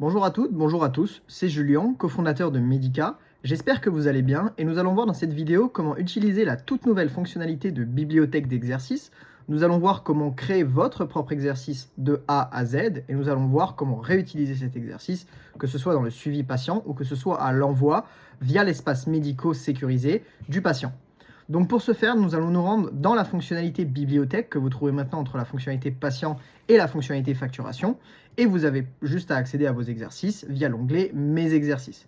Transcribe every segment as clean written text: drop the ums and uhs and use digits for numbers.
Bonjour à toutes, bonjour à tous, c'est Julien, cofondateur de Medica. J'espère que vous allez bien et nous allons voir dans cette vidéo comment utiliser la toute nouvelle fonctionnalité de bibliothèque d'exercices. Nous allons voir comment créer votre propre exercice de A à Z et nous allons voir comment réutiliser cet exercice, que ce soit dans le suivi patient ou que ce soit à l'envoi via l'espace médico sécurisé du patient. Donc pour ce faire, nous allons nous rendre dans la fonctionnalité bibliothèque que vous trouvez maintenant entre la fonctionnalité patient et la fonctionnalité facturation. Et vous avez juste à accéder à vos exercices via l'onglet Mes exercices.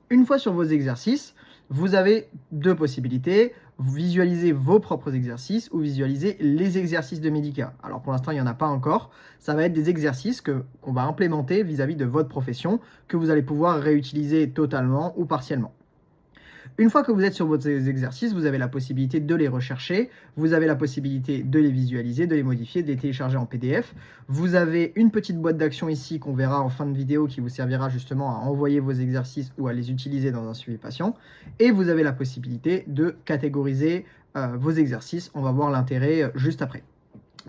Une fois sur vos exercices, vous avez deux possibilités. Vous visualisez vos propres exercices ou visualiser les exercices de Medica. Alors pour l'instant, il n'y en a pas encore. Ça va être des exercices qu'on va implémenter vis-à-vis de votre profession, que vous allez pouvoir réutiliser totalement ou partiellement. Une fois que vous êtes sur vos exercices, vous avez la possibilité de les rechercher, vous avez la possibilité de les visualiser, de les modifier, de les télécharger en PDF. Vous avez une petite boîte d'action ici qu'on verra en fin de vidéo qui vous servira justement à envoyer vos exercices ou à les utiliser dans un suivi patient. Et vous avez la possibilité de catégoriser vos exercices. On va voir l'intérêt juste après.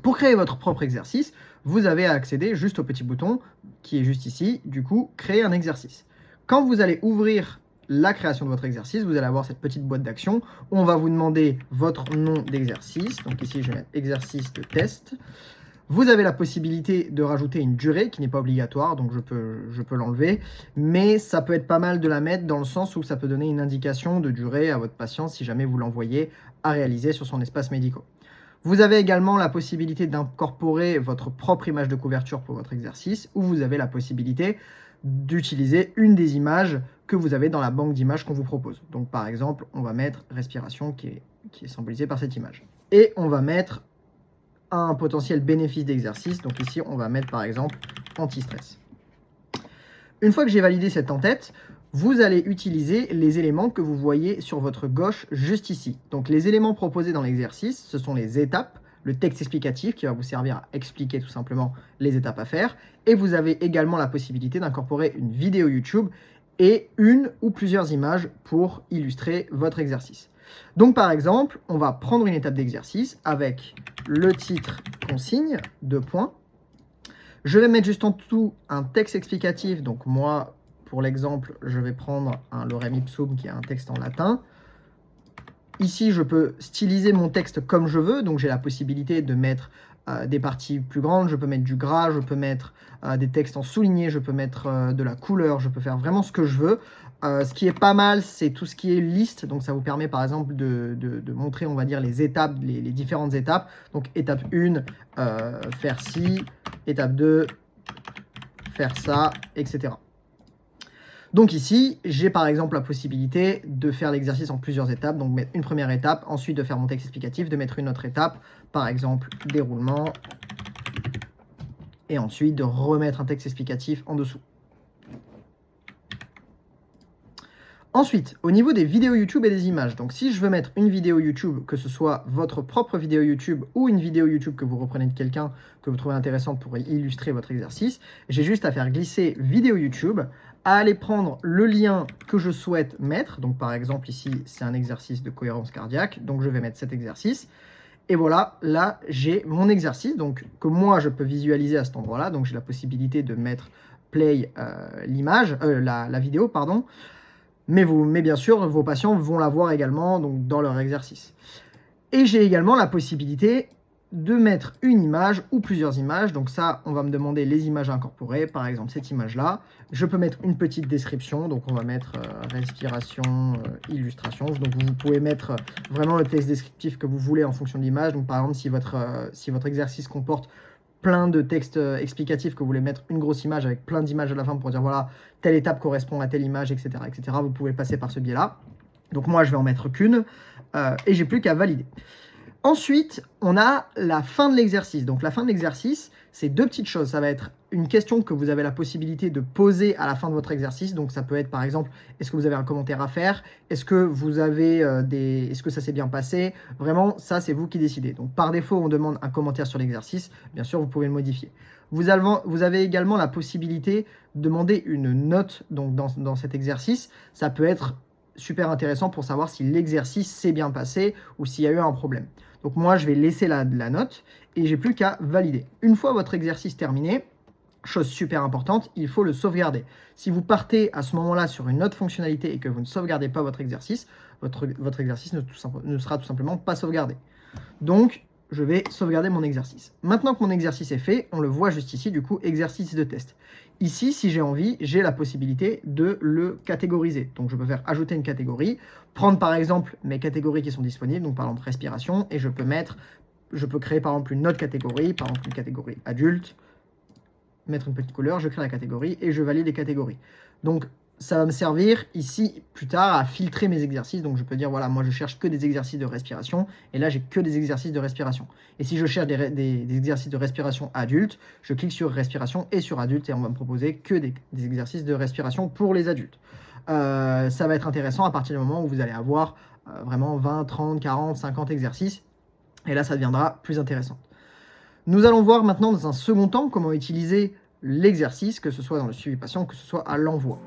Pour créer votre propre exercice, vous avez à accéder juste au petit bouton qui est juste ici, du coup, créer un exercice. Quand vous allez ouvrir la création de votre exercice, vous allez avoir cette petite boîte d'action. On va vous demander votre nom d'exercice. Donc ici, je vais mettre exercice de test. Vous avez la possibilité de rajouter une durée qui n'est pas obligatoire, donc je peux l'enlever. Mais ça peut être pas mal de la mettre dans le sens où ça peut donner une indication de durée à votre patient si jamais vous l'envoyez à réaliser sur son espace médical. Vous avez également la possibilité d'incorporer votre propre image de couverture pour votre exercice, ou vous avez la possibilité d'utiliser une des images que vous avez dans la banque d'images qu'on vous propose. Donc par exemple, on va mettre respiration qui est symbolisée par cette image. Et on va mettre un potentiel bénéfice d'exercice. Donc ici, on va mettre par exemple anti-stress. Une fois que j'ai validé cette en-tête, vous allez utiliser les éléments que vous voyez sur votre gauche juste ici. Donc les éléments proposés dans l'exercice, ce sont les étapes, le texte explicatif qui va vous servir à expliquer tout simplement les étapes à faire. Et vous avez également la possibilité d'incorporer une vidéo YouTube et une ou plusieurs images pour illustrer votre exercice. Donc par exemple, on va prendre une étape d'exercice avec le titre consigne, 2 points. Je vais mettre juste en dessous un texte explicatif. Donc moi, pour l'exemple, je vais prendre un lorem ipsum qui est un texte en latin. Ici, je peux styliser mon texte comme je veux. Donc j'ai la possibilité de mettre des parties plus grandes, je peux mettre du gras, je peux mettre des textes en souligné, je peux mettre de la couleur, je peux faire vraiment ce que je veux. Ce qui est pas mal, c'est tout ce qui est liste. Donc ça vous permet par exemple de montrer, on va dire, les étapes, les différentes étapes. Donc étape 1, faire ci, étape 2, faire ça, etc. Donc ici, j'ai par exemple la possibilité de faire l'exercice en plusieurs étapes, donc mettre une première étape, ensuite de faire mon texte explicatif, de mettre une autre étape, par exemple déroulement, et ensuite de remettre un texte explicatif en dessous. Ensuite, au niveau des vidéos YouTube et des images, donc si je veux mettre une vidéo YouTube, que ce soit votre propre vidéo YouTube ou une vidéo YouTube que vous reprenez de quelqu'un que vous trouvez intéressante pour illustrer votre exercice, j'ai juste à faire glisser vidéo YouTube, à aller prendre le lien que je souhaite mettre. Donc par exemple ici, c'est un exercice de cohérence cardiaque, donc je vais mettre cet exercice. Et voilà, là j'ai mon exercice, donc que moi je peux visualiser à cet endroit-là, donc j'ai la possibilité de mettre play la vidéo, pardon. Mais bien sûr, vos patients vont la voir également donc, dans leur exercice. Et j'ai également la possibilité de mettre une image ou plusieurs images. Donc ça, on va me demander les images à incorporer. Par exemple, cette image-là. Je peux mettre une petite description. Donc on va mettre respiration, illustration. Donc vous pouvez mettre vraiment le texte descriptif que vous voulez en fonction de l'image. Donc par exemple, si votre exercice comporte plein de textes explicatifs, que vous voulez mettre une grosse image avec plein d'images à la fin pour dire voilà, telle étape correspond à telle image, etc. etc. Vous pouvez passer par ce biais-là. Donc moi, je vais en mettre qu'une et j'ai plus qu'à valider. Ensuite, on a la fin de l'exercice. Donc la fin de l'exercice, c'est deux petites choses. Ça va être une question que vous avez la possibilité de poser à la fin de votre exercice. Donc ça peut être par exemple, est-ce que vous avez un commentaire à faire? Est-ce que vous avez est-ce que ça s'est bien passé? Vraiment, ça c'est vous qui décidez. Donc par défaut, on demande un commentaire sur l'exercice. Bien sûr, vous pouvez le modifier. Vous avez également la possibilité de demander une note donc, dans cet exercice. Ça peut être super intéressant pour savoir si l'exercice s'est bien passé ou s'il y a eu un problème. Donc moi, je vais laisser la note et j'ai plus qu'à valider. Une fois votre exercice terminé, chose super importante, il faut le sauvegarder. Si vous partez à ce moment-là sur une autre fonctionnalité et que vous ne sauvegardez pas votre exercice, votre exercice ne sera tout simplement pas sauvegardé. Donc, je vais sauvegarder mon exercice. Maintenant que mon exercice est fait, on le voit juste ici, du coup, exercice de test. Ici, si j'ai envie, j'ai la possibilité de le catégoriser. Donc, je peux faire ajouter une catégorie, prendre par exemple mes catégories qui sont disponibles, donc par exemple respiration, et je peux créer par exemple une autre catégorie, par exemple une catégorie adulte, mettre une petite couleur, je crée la catégorie et je valide les catégories. Donc, ça va me servir ici plus tard à filtrer mes exercices. Donc, je peux dire, voilà, moi, je cherche que des exercices de respiration. Et là, j'ai que des exercices de respiration. Et si je cherche des exercices de respiration adultes, je clique sur respiration et sur adulte et on va me proposer que des exercices de respiration pour les adultes. Ça va être intéressant à partir du moment où vous allez avoir vraiment 20, 30, 40, 50 exercices. Et là, ça deviendra plus intéressant. Nous allons voir maintenant dans un second temps comment utiliser l'exercice, que ce soit dans le suivi patient, que ce soit à l'envoi.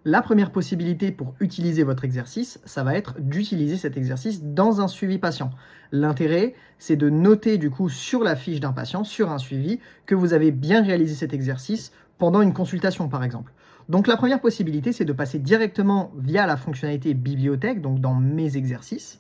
La première possibilité pour utiliser votre exercice, ça va être d'utiliser cet exercice dans un suivi patient. L'intérêt, c'est de noter du coup sur la fiche d'un patient, sur un suivi, que vous avez bien réalisé cet exercice pendant une consultation par exemple. Donc la première possibilité, c'est de passer directement via la fonctionnalité bibliothèque, donc dans mes exercices.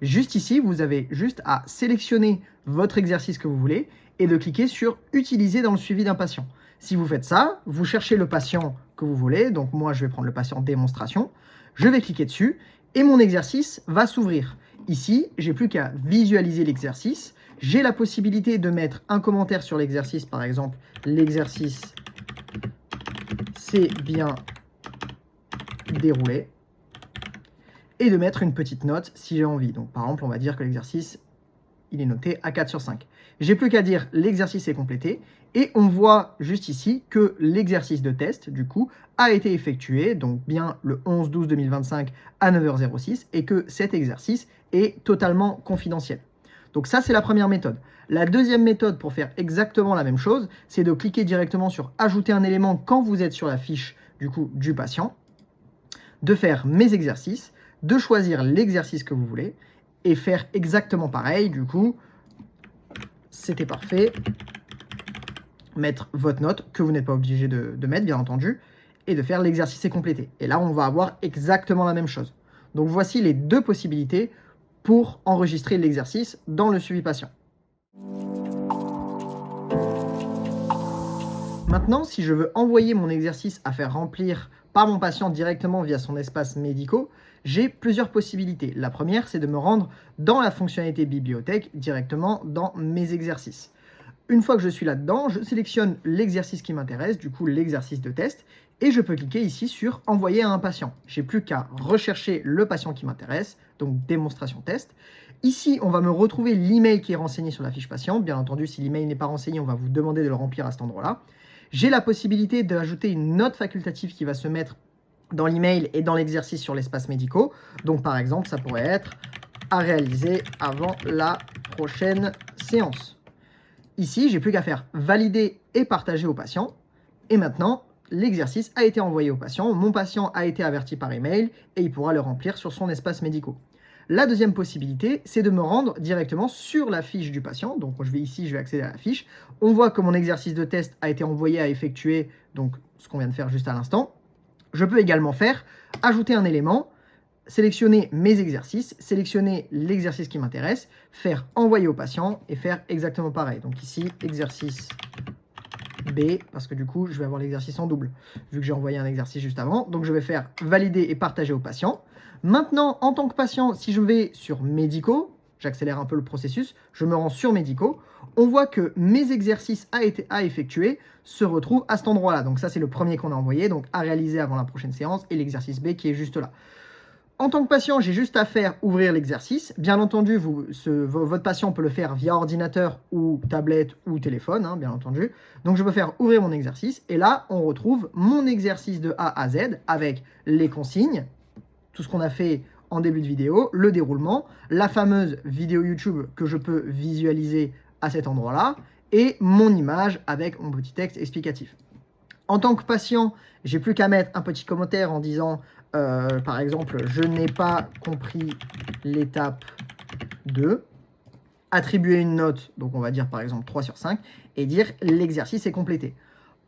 Juste ici, vous avez juste à sélectionner votre exercice que vous voulez et de cliquer sur « Utiliser dans le suivi d'un patient ». Si vous faites ça, vous cherchez le patient que vous voulez. Donc moi, je vais prendre le patient démonstration. Je vais cliquer dessus et mon exercice va s'ouvrir. Ici, j'ai plus qu'à visualiser l'exercice. J'ai la possibilité de mettre un commentaire sur l'exercice. Par exemple, l'exercice s'est bien déroulé. Et de mettre une petite note si j'ai envie. Donc par exemple, on va dire que l'exercice, il est noté à 4 sur 5. J'ai plus qu'à dire l'exercice est complété et on voit juste ici que l'exercice de test, du coup, a été effectué, donc bien le 11-12-2025 à 9h06 et que cet exercice est totalement confidentiel. Donc ça, c'est la première méthode. La deuxième méthode pour faire exactement la même chose, c'est de cliquer directement sur ajouter un élément quand vous êtes sur la fiche du coup du patient, de faire mes exercices, de choisir l'exercice que vous voulez et faire exactement pareil. Du coup, c'était parfait. Mettre votre note, que vous n'êtes pas obligé de mettre, bien entendu, et de faire l'exercice est complété. Et là, on va avoir exactement la même chose. Donc, voici les deux possibilités pour enregistrer l'exercice dans le suivi patient. Maintenant, si je veux envoyer mon exercice à faire remplir par mon patient directement via son espace médicaux, j'ai plusieurs possibilités. La première, c'est de me rendre dans la fonctionnalité bibliothèque directement dans mes exercices. Une fois que je suis là-dedans, je sélectionne l'exercice qui m'intéresse, du coup l'exercice de test, et je peux cliquer ici sur envoyer à un patient. J'ai plus qu'à rechercher le patient qui m'intéresse, donc démonstration test. Ici, on va me retrouver l'email qui est renseigné sur la fiche patient. Bien entendu, si l'email n'est pas renseigné, on va vous demander de le remplir à cet endroit-là. J'ai la possibilité d'ajouter une note facultative qui va se mettre dans l'email et dans l'exercice sur l'espace médicaux. Donc par exemple, ça pourrait être à réaliser avant la prochaine séance. Ici, j'ai plus qu'à faire valider et partager au patient. Et maintenant, l'exercice a été envoyé au patient. Mon patient a été averti par email et il pourra le remplir sur son espace médicaux. La deuxième possibilité, c'est de me rendre directement sur la fiche du patient. Donc je vais accéder à la fiche. On voit que mon exercice de test a été envoyé à effectuer, donc ce qu'on vient de faire juste à l'instant. Je peux également faire ajouter un élément, sélectionner mes exercices, sélectionner l'exercice qui m'intéresse, faire envoyer au patient et faire exactement pareil. Donc ici, exercice B, parce que du coup, je vais avoir l'exercice en double, vu que j'ai envoyé un exercice juste avant. Donc je vais faire valider et partager au patient. Maintenant, en tant que patient, si je vais sur médicaux, j'accélère un peu le processus, je me rends sur médicaux, on voit que mes exercices à effectuer se retrouvent à cet endroit-là. Donc ça, c'est le premier qu'on a envoyé, donc à réaliser avant la prochaine séance, et l'exercice B qui est juste là. En tant que patient, j'ai juste à faire ouvrir l'exercice. Bien entendu, votre patient peut le faire via ordinateur ou tablette ou téléphone, hein, bien entendu. Donc je peux faire ouvrir mon exercice, et là, on retrouve mon exercice de A à Z avec les consignes, tout ce qu'on a fait en début de vidéo, le déroulement, la fameuse vidéo YouTube que je peux visualiser à cet endroit-là, et mon image avec mon petit texte explicatif. En tant que patient, j'ai plus qu'à mettre un petit commentaire en disant, par exemple, je n'ai pas compris l'étape 2. attribuer une note, donc on va dire par exemple 3 sur 5, et dire l'exercice est complété.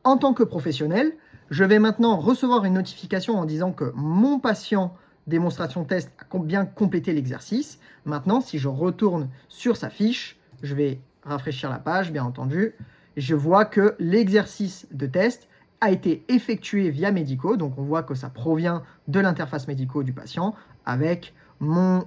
En tant que professionnel, je vais maintenant recevoir une notification en disant que mon patient démonstration test a bien complété l'exercice. Maintenant, si je retourne sur sa fiche, je vais rafraîchir la page, bien entendu, je vois que l'exercice de test a été effectué via Medico, donc on voit que ça provient de l'interface Medico du patient avec mon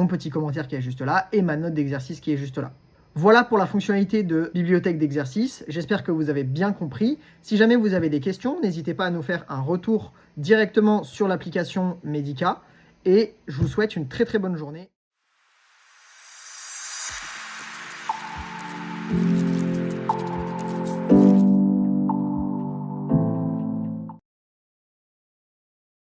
petit commentaire qui est juste là et ma note d'exercice qui est juste là. Voilà pour la fonctionnalité de bibliothèque d'exercices. J'espère que vous avez bien compris. Si jamais vous avez des questions, n'hésitez pas à nous faire un retour directement sur l'application Medica. Et je vous souhaite une très très bonne journée.